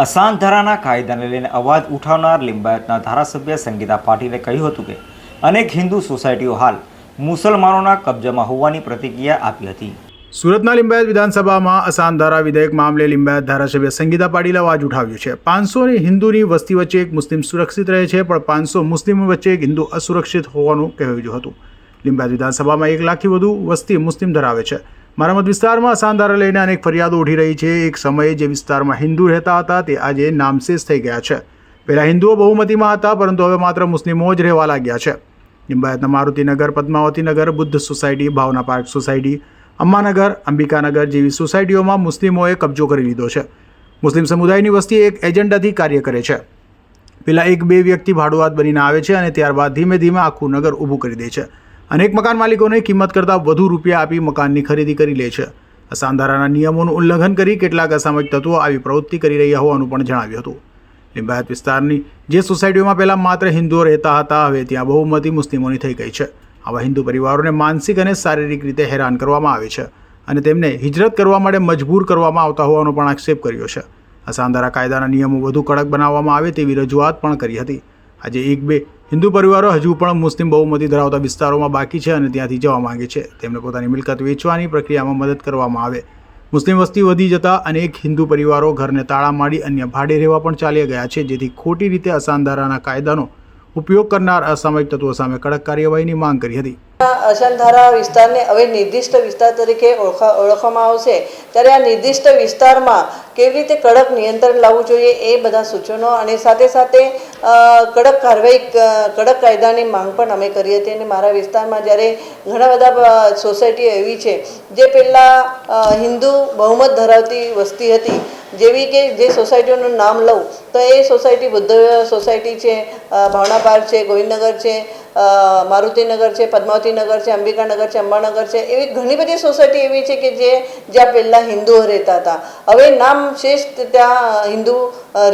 અસાંધારાના કાયદાને લઈને અવાજ ઉઠાવનાર લિંબાયતના ધારાસભ્ય સંગીતા પાટીલે કહ્યું હતું કે અનેક હિન્દુ સોસાયટીઓ હાલ મુસલમાનોના કબજામાં હોવાની પ્રતિક્રિયા આપી હતી। સુરતના લિંબાયત વિધાનસભામાં અસાંધારા વિધેયક મામલે લિંબાયત ધારાસભ્ય સંગીતા પાટીલે અવાજ ઉઠાવ્યો છે। 500 હિન્દુની વસ્તી વચ્ચે એક મુસ્લિમ સુરક્ષિત રહે છે, પણ 500 મુસ્લિમ વચ્ચે એક હિન્દુ અસુરક્ષિત હોવાનું કહેવાયું હતું। લિંબાયત વિધાનસભામાં 1 લાખથી વધુ વસ્તી મુસ્લિમ ધરાવે છે। મારા મત વિસ્તારમાં અસાંધારા લઈને અનેક ફરિયાદો ઉઠી રહી છે। એક સમયે જે વિસ્તારમાં હિન્દુ રહેતા હતા તે આજે નામશેષ થઈ ગયા છે। પહેલાં હિન્દુઓ બહુમતીમાં હતા, પરંતુ હવે માત્ર મુસ્લિમો જ રહેવા લાગ્યા છે। લિંબાયતના મારુતિનગર, પદ્માવતીનગર, બુદ્ધ સોસાયટી, ભાવના પાર્ક સોસાયટી, અમ્માનગર, અંબિકાનગર જેવી સોસાયટીઓમાં મુસ્લિમોએ કબજો કરી લીધો છે। મુસ્લિમ સમુદાયની વસ્તી એક એજન્ડાથી કાર્ય કરે છે। પહેલાં 1-2 વ્યક્તિ ભાડુઆત બનીને આવે છે અને ત્યારબાદ ધીમે ધીમે આખું નગર ઊભું કરી દે છે। અનેક મકાન માલિકોને કિંમત કરતાં વધુ રૂપિયા આપી મકાનની ખરીદી કરી લે છે। અસાંધારાના નિયમોનું ઉલ્લંઘન કરી કેટલાક અસામાજિક તત્વો આવી પ્રવૃત્તિ કરી રહ્યા હોવાનું પણ જણાવ્યું હતું। લિંબાયત વિસ્તારની જે સોસાયટીઓમાં પહેલાં માત્ર હિન્દુઓ રહેતા હતા, હવે ત્યાં બહુમતી મુસ્લિમોની થઈ ગઈ છે। આવા હિન્દુ પરિવારોને માનસિક અને શારીરિક રીતે હેરાન કરવામાં આવે છે અને તેમને હિજરત કરવા માટે મજબૂર કરવામાં આવતા હોવાનો પણ આક્ષેપ કર્યો છે। અસાંધારા કાયદાના નિયમો વધુ કડક બનાવવામાં આવે તેવી રજૂઆત પણ કરી હતી। આજે 1-2 હિન્દુ પરિવારો હજુ પણ મુસ્લિમ બહુમતી ધરાવતા વિસ્તારોમાં બાકી છે અને ત્યાંથી જવા માંગે છે। તેમને પોતાની મિલકત વેચવાની પ્રક્રિયામાં મદદ કરવામાં આવે। મુસ્લિમ વસ્તી વધી જતાં અનેક હિન્દુ પરિવારો ઘરને તાળા મારી અન્ય ભાડે રહેવા પણ ચાલ્યા ગયા છે, જેથી ખોટી રીતે અસાંધારાના કાયદાનો ઉપયોગ કરનાર અસામાજિક તત્વો સામે કડક કાર્યવાહીની માંગ કરી હતી। અસાંધારા વિસ્તારને હવે નિર્દિષ્ટ વિસ્તાર તરીકે ઓળખવામાં આવશે, ત્યારે આ નિર્દિષ્ટ વિસ્તારમાં કેવી રીતે કડક નિયંત્રણ લાવવું જોઈએ એ બધા સૂચનો અને સાથે સાથે કડક કાર્યવાહી, કડક કાયદાની માંગ પણ અમે કરી હતી। અને મારા વિસ્તારમાં જ્યારે ઘણા બધા સોસાયટીઓ એવી છે જે પહેલાં હિન્દુ બહુમત ધરાવતી વસ્તી હતી, જેવી કે જે સોસાયટીઓનું નામ લઉં તો એ સોસાયટી બુદ્ધ સોસાયટી છે, ભાવના પાર્ક છે, ગોવિંદનગર છે, મારુતિનગર છે, પદ્માવતીનગર છે, અંબિકાનગર છે, અંબાનગર છે, એવી ઘણી બધી સોસાયટી એવી છે કે જ્યાં પહેલાં હિન્દુઓ રહેતા હતા, હવે નામ શેષ ત્યાં હિન્દુ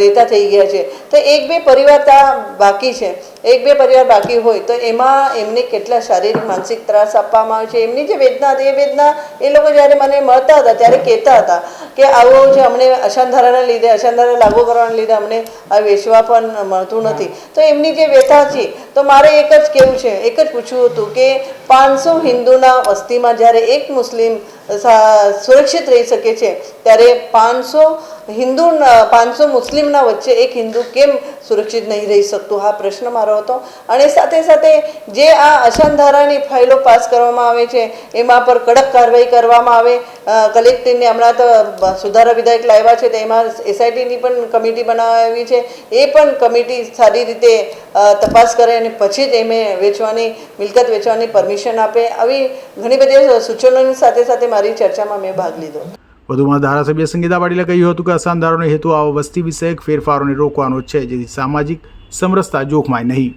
રહેતા થઈ ગયા છે। તો 1-2 પરિવાર ત્યાં બાકી છે। 1-2 પરિવાર બાકી હોય તો એમાં એમને કેટલા શારીરિક માનસિક ત્રાસ આપવામાં આવે છે। એમની જે વેદના હતી એ વેદના એ લોકો જ્યારે મને મળતા હતા ત્યારે કહેતા હતા કે આવો જે અમને અસાંધારાના લીધે, અસાંધારા લાગુ કરવાના લીધે અમને આ વેચવા પણ મળતું નથી। તો એમની જે વ્યથા છે, તો મારે એક જ કહેવું છે, એક જ પૂછવું હતું કે 500 હિન્દુના વસ્તીમાં જ્યારે એક મુસ્લિમ સુરક્ષિત રહી શકે છે, ત્યારે 500 મુસ્લિમના વચ્ચે એક હિન્દુ કેમ સુરક્ષિત નહીં રહી શકતું? આ પ્રશ્ન મારો હતો। અને સાથે સાથે જે આ અસાંધારાની ફાઇલો પાસ કરવામાં આવે છે એમાં પર કડક કાર્યવાહી કરવામાં આવે। કલેક્ટરને હમણાં તો સુધારા વિધેયક લાવ્યા છે, તો એમાં SITની પણ કમિટી બનાવી છે, એ પણ કમિટી સારી રીતે તપાસ કરે અને પછી જ એમે મિલકત વેચવાની પરમિશન આપે। આવી ઘણી બધી સૂચનોની સાથે સાથે મારી ચર્ચામાં મેં ભાગ લીધો। વધુમાં ધારાસભ્ય સંગીતા પાટીલે કહ્યું હતું કે અસાંધારાનો હેતુ આવા વસ્તી વિષયક ફેરફારોને રોકવાનો છે, જેથી સામાજિક સમરસતા જોખમાય નહીં।